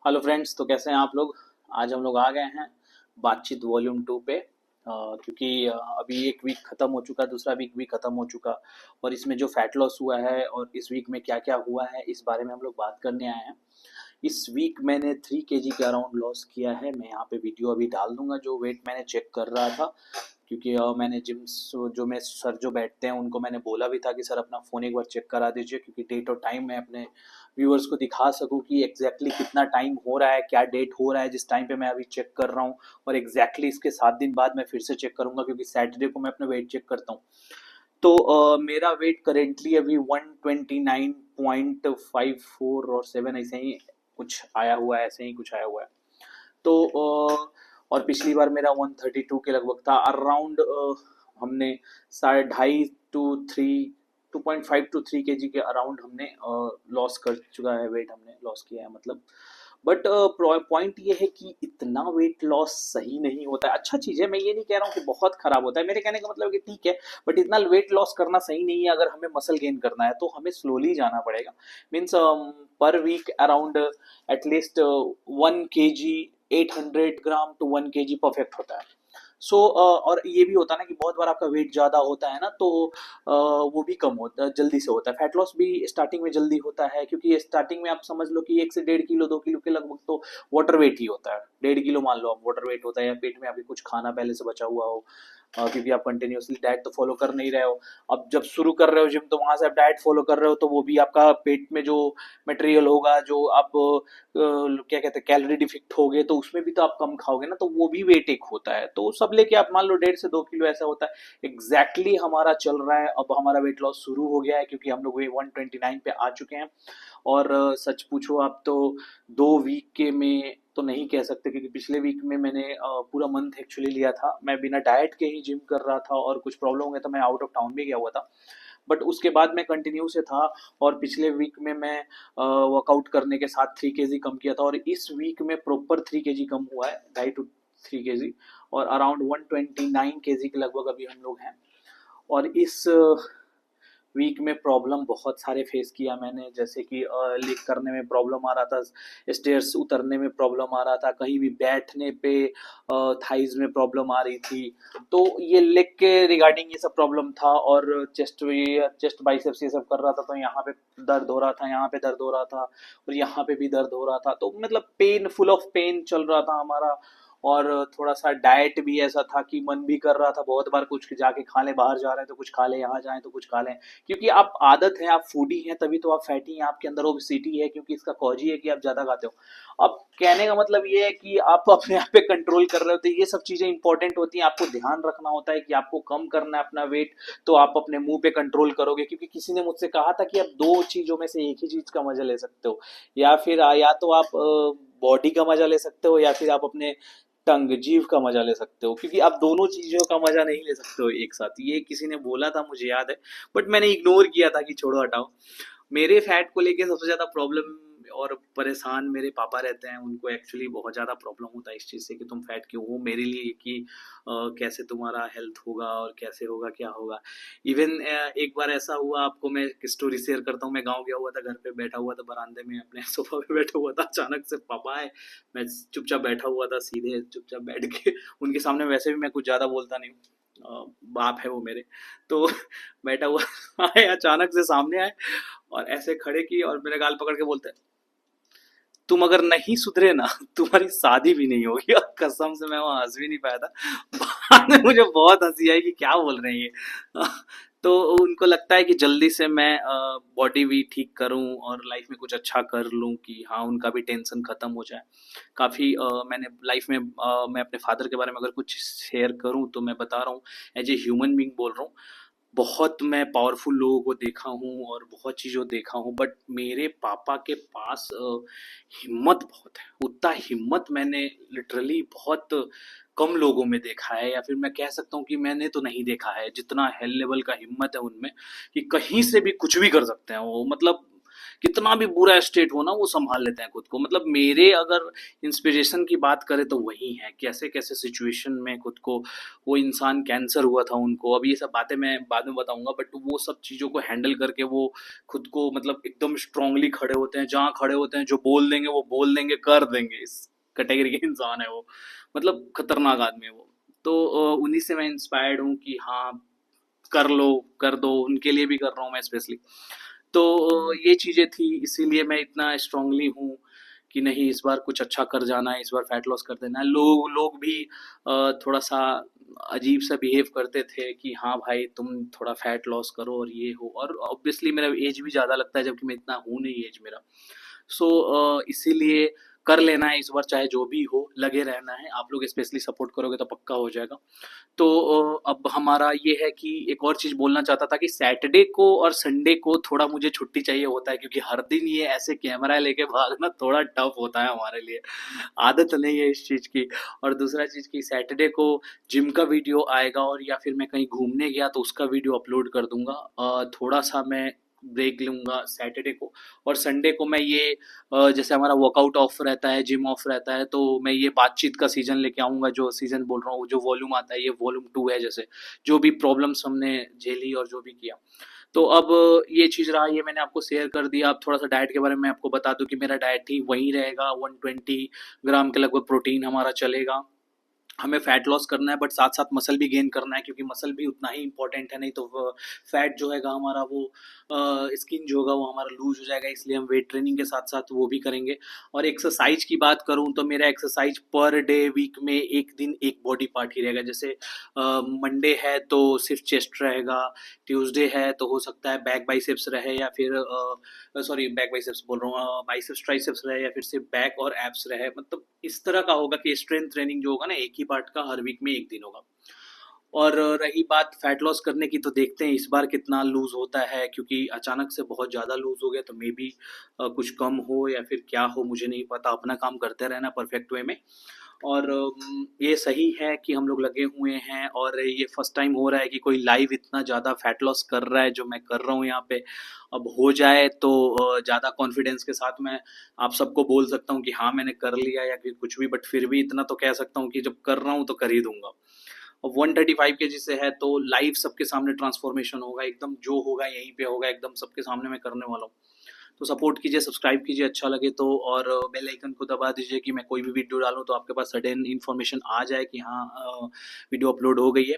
Hello friends, तो कैसे हैं आप लोग। आज हम लोग आ गए हैं बातचीत वॉल्यूम 2 पे। क्योंकि अभी एक वीक ख़त्म हो चुका, दूसरा वीक भी ख़त्म हो चुका और इसमें जो फैट लॉस हुआ है और इस वीक में क्या क्या हुआ है इस बारे में हम लोग बात करने आए हैं। इस वीक मैंने 3 kg के अराउंड लॉस किया है। मैं यहाँ पे वीडियो अभी डाल दूंगा जो वेट मैंने चेक कर रहा था, क्योंकि मैंने जो मैं सर जो बैठते हैं उनको मैंने बोला भी था कि सर अपना फ़ोन एक बार चेक करा दीजिए, क्योंकि डेट और टाइम मैं अपने व्यूअर्स को दिखा सकूं कि एग्जैक्टली कितना टाइम हो रहा है, क्या डेट हो रहा है जिस टाइम पे मैं अभी चेक कर रहा हूँ। और एग्जैक्टली इसके 7 दिन बाद मैं फिर से चेक करूंगा, क्योंकि सैटरडे को मैं अपना वेट चेक करता हूँ। तो मेरा वेट करेंटली अभी 129.54 और 7 ऐसे ही कुछ आया हुआ है, ऐसे ही कुछ आया हुआ है। तो और पिछली बार मेरा 132 के लगभग था अराउंड। हमने 2.5 to 3 के अराउंड हमने लॉस कर चुका है, वेट हमने लॉस किया है मतलब। बट पॉइंट ये है कि इतना वेट लॉस सही नहीं होता है। अच्छा चीज़ है, मैं ये नहीं कह रहा हूँ कि बहुत खराब होता है, मेरे कहने का मतलब है कि ठीक है, बट इतना वेट लॉस करना सही नहीं है। अगर हमें मसल गेन करना है तो हमें स्लोली जाना पड़ेगा। Means per week around at least 1 kg 800 gram to 1 kg perfect होता है। और ये भी होता है ना कि बहुत बार आपका वेट ज़्यादा होता है ना, तो वो भी कम होता है, जल्दी से होता है। फैट लॉस भी स्टार्टिंग में जल्दी होता है, क्योंकि स्टार्टिंग में आप समझ लो कि 1 से 1.5 किलो 2 किलो के लगभग तो वाटर वेट ही होता है। 1.5 किलो मान लो आप वाटर वेट होता है, या पेट में अभी कुछ खाना पहले से बचा हुआ हो, क्योंकि आप कंटिन्यूसली डाइट तो फॉलो कर नहीं रहे हो। अब जब शुरू कर रहे हो जिम, तो वहां से आप डाइट फॉलो कर रहे हो, तो वो भी आपका पेट में जो मटेरियल होगा, जो आप क्या कहते हैं कैलोरी डिफिक्ट हो गए, तो उसमें भी तो आप कम खाओगे ना, तो वो भी वेट एक होता है। तो सब लेके आप मान लो 1.5 से 2 किलो ऐसा होता है। एग्जैक्टली हमारा चल रहा है, अब हमारा वेट लॉस शुरू हो गया है, क्योंकि हम लोग 129 पे आ चुके हैं। और सच पूछो आप तो 2 वीक के में तो नहीं कह सकते, क्योंकि पिछले वीक में मैंने पूरा मंथ एक्चुअली लिया था। मैं बिना डाइट के ही जिम कर रहा था, और कुछ प्रॉब्लम हो गया था, मैं आउट ऑफ टाउन भी गया हुआ था। बट उसके बाद मैं कंटिन्यू से था। और पिछले वीक में मैं वर्कआउट करने के साथ 3 kg कम किया था, और इस वीक में प्रॉपर 3 kg कम हुआ है, 2.5 to 3 kg। और अराउंड 129 kg के लगभग अभी हम लोग हैं। और इस वीक में प्रॉब्लम बहुत सारे फेस किया मैंने, जैसे कि लिफ्ट करने में प्रॉब्लम आ रहा था, स्टेयर्स उतरने में प्रॉब्लम आ रहा था, कहीं भी बैठने पे थाइज में प्रॉब्लम आ रही थी। तो ये लेग के रिगार्डिंग ये सब प्रॉब्लम था। और चेस्ट बाइसेप्स ये सब कर रहा था, तो यहाँ पे दर्द हो रहा था, यहाँ पे दर्द हो रहा था, और यहाँ पे भी दर्द हो रहा था। तो मतलब पेन, फुल ऑफ पेन चल रहा था हमारा। और थोड़ा सा डाइट भी ऐसा था कि मन भी कर रहा था बहुत बार कुछ जाके खा लें, बाहर जा रहे हैं तो कुछ खा लें, यहाँ जाएं तो कुछ खा लें, क्योंकि आप आदत है, आप फूडी हैं, तभी तो आप फैटी हैं, आपके अंदर ओबेसिटी है, क्योंकि इसका कॉज ही है कि आप ज्यादा खाते हो। अब कहने का मतलब ये है कि आप अपने आप पे कंट्रोल कर रहे हो, तो ये सब चीजें इंपॉर्टेंट होती हैं। आपको ध्यान रखना होता है कि आपको कम करना है अपना वेट, तो आप अपने मुंह पे कंट्रोल करोगे। क्योंकि किसी ने मुझसे कहा था कि आप दो चीजों में से एक ही चीज का मजा ले सकते हो, या फिर या तो आप बॉडी का मजा ले सकते हो, या फिर आप अपने टंग जीभ का मजा ले सकते हो, क्योंकि आप दोनों चीजों का मजा नहीं ले सकते हो एक साथ। ये किसी ने बोला था, मुझे याद है, बट मैंने इग्नोर किया था कि छोड़ो हटाओ। मेरे फैट को लेके सबसे ज्यादा प्रॉब्लम और परेशान मेरे पापा रहते हैं। उनको एक्चुअली बहुत ज्यादा प्रॉब्लम होता है इस चीज से कि तुम फैट क्यों हो। मेरे लिए कि कैसे तुम्हारा हेल्थ होगा और कैसे होगा, क्या होगा। इवन एक बार ऐसा हुआ, आपको मैं एक स्टोरी शेयर करता हूँ। मैं गाँव गया हुआ था, घर पे बैठा हुआ था, बरामदे में अपने सोफा पे बैठा हुआ था, अचानक से पापा आए। मैं चुपचाप बैठा हुआ था, सीधे चुपचाप बैठ के उनके सामने। वैसे भी मैं कुछ ज्यादा बोलता नहीं हूँ, बाप है वो मेरे। तो बैठा हुआ आए, अचानक से सामने आए और ऐसे खड़े किए और मेरे गाल पकड़ के बोलते हैं, तुम अगर नहीं सुधरे ना, तुम्हारी शादी भी नहीं होगी। और कसम से मैं वहां हंस भी नहीं पाया था। बाद में मुझे बहुत हंसी आई कि क्या बोल रहे हैं ये। तो उनको लगता है कि जल्दी से मैं बॉडी भी ठीक करूं और लाइफ में कुछ अच्छा कर लूं, कि हाँ उनका भी टेंशन खत्म हो जाए। काफ़ी मैंने लाइफ में मैं अपने फादर के बारे में अगर कुछ शेयर करूं, तो मैं बता रहा हूँ, एज ए ह्यूमन बीइंग बोल रहा हूँ। बहुत मैं पावरफुल लोगों को देखा हूँ और बहुत चीज़ों देखा हूँ, बट मेरे पापा के पास हिम्मत बहुत है। उतना हिम्मत मैंने लिटरली बहुत कम लोगों में देखा है, या फिर मैं कह सकता हूँ कि मैंने तो नहीं देखा है जितना हाई लेवल का हिम्मत है उनमें, कि कहीं से भी कुछ भी कर सकते हैं वो। मतलब कितना भी बुरा स्टेट हो ना वो संभाल लेते हैं खुद को। मतलब मेरे अगर इंस्पिरेशन की बात करें तो वही है, कैसे कैसे सिचुएशन में खुद को, वो इंसान कैंसर हुआ था उनको, अब ये सब बातें मैं बाद में बताऊंगा, बट वो सब चीज़ों को हैंडल करके वो खुद को मतलब एकदम स्ट्रांगली खड़े होते हैं, जहाँ खड़े होते हैं जो बोल देंगे वो बोल देंगे, कर देंगे, इस कैटेगरी के इंसान है वो, मतलब खतरनाक आदमी है वो। तो उन्हीं से मैं इंस्पायर्ड हूँ कि हाँ कर लो, कर दो, उनके लिए भी कर रहा हूँ मैं स्पेशली। तो ये चीज़ें थी, इसीलिए मैं इतना स्ट्रांगली हूँ कि नहीं इस बार कुछ अच्छा कर जाना है, इस बार फैट लॉस कर देना है। लोग लोग भी थोड़ा सा अजीब सा बिहेव करते थे कि हाँ भाई तुम थोड़ा फैट लॉस करो और ये हो, और ऑब्वियसली मेरा एज भी ज़्यादा लगता है जबकि मैं इतना हूँ नहीं एज मेरा। सो इसीलिए कर लेना है इस बार, चाहे जो भी हो लगे रहना है, आप लोग स्पेशली सपोर्ट करोगे तो पक्का हो जाएगा। तो अब हमारा ये है कि एक और चीज़ बोलना चाहता था कि सैटरडे को और संडे को थोड़ा मुझे छुट्टी चाहिए होता है, क्योंकि हर दिन ये ऐसे कैमरा लेके भागना थोड़ा टफ होता है हमारे लिए, आदत नहीं है इस चीज़ की। और दूसरा चीज़ कि सैटरडे को जिम का वीडियो आएगा, और या फिर मैं कहीं घूमने गया तो उसका वीडियो अपलोड कर दूंगा। थोड़ा सा मैं ब्रेक लूँगा सैटरडे को, और संडे को मैं ये जैसे हमारा वर्कआउट ऑफ रहता है, जिम ऑफ रहता है, तो मैं ये बातचीत का सीजन लेके आऊँगा, जो सीजन बोल रहा हूँ, जो वॉल्यूम आता है ये वॉल्यूम 2 है, जैसे जो भी प्रॉब्लम्स हमने झेली और जो भी किया। तो अब ये चीज़ रहा, ये मैंने आपको शेयर कर दिया। अब थोड़ा सा डाइट के बारे में आपको बता दूं कि मेरा डाइट ही वही रहेगा, 120 ग्राम के लगभग प्रोटीन हमारा चलेगा। हमें फैट लॉस करना है बट साथ साथ मसल भी गेन करना है, क्योंकि मसल भी उतना ही इंपॉर्टेंट है, नहीं तो फैट जो हैगा हमारा वो स्किन जो होगा वो हमारा लूज हो जाएगा, इसलिए हम वेट ट्रेनिंग के साथ साथ वो भी करेंगे। और एक्सरसाइज की बात करूं तो मेरा एक्सरसाइज पर डे वीक में एक दिन एक बॉडी पार्ट ही रहेगा। जैसे मंडे है तो सिर्फ चेस्ट रहेगा, ट्यूसडे है तो हो सकता है बैक बाइसेप्स रहे, या फिर सॉरी बैक बाइसेप्स बोल रहा हूँ, बाइसेप्स ट्राइसेप्स रहे, या फिर सिर्फ बैक और एब्स रहे। मतलब इस तरह का होगा कि स्ट्रेंथ ट्रेनिंग जो होगा ना एक ही पार्ट का हर वीक में एक दिन होगा। और रही बात फैट लॉस करने की, तो देखते हैं इस बार कितना लूज होता है, क्योंकि अचानक से बहुत ज़्यादा लूज हो गया, तो मे बी कुछ कम हो या फिर क्या हो मुझे नहीं पता। अपना काम करते रहना परफेक्ट वे में। और ये सही है कि हम लोग लगे हुए हैं, और ये फर्स्ट टाइम हो रहा है कि कोई लाइव इतना ज़्यादा फैट लॉस कर रहा है जो मैं कर रहा हूँ यहाँ पे। अब हो जाए तो ज़्यादा कॉन्फिडेंस के साथ मैं आप सबको बोल सकता हूँ कि हाँ मैंने कर लिया या फिर कुछ भी, बट फिर भी इतना तो कह सकता हूँ कि जब कर रहा हूँ तो कर ही दूंगा। और 135 केजी से है तो लाइव सबके सामने ट्रांसफॉर्मेशन होगा, एकदम जो होगा यहीं पे होगा, एकदम सबके सामने मैं करने वाला हूँ। तो सपोर्ट कीजिए, सब्सक्राइब कीजिए अच्छा लगे तो, और बेल आइकन को दबा दीजिए कि मैं कोई भी वीडियो डालूँ तो आपके पास सडन इन्फॉर्मेशन आ जाए कि हाँ वीडियो अपलोड हो गई है।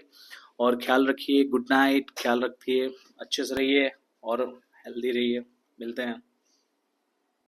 और ख्याल रखिए, गुड नाइट, ख्याल रखिए, अच्छे से रहिए और हेल्दी रहिए। मिलते हैं।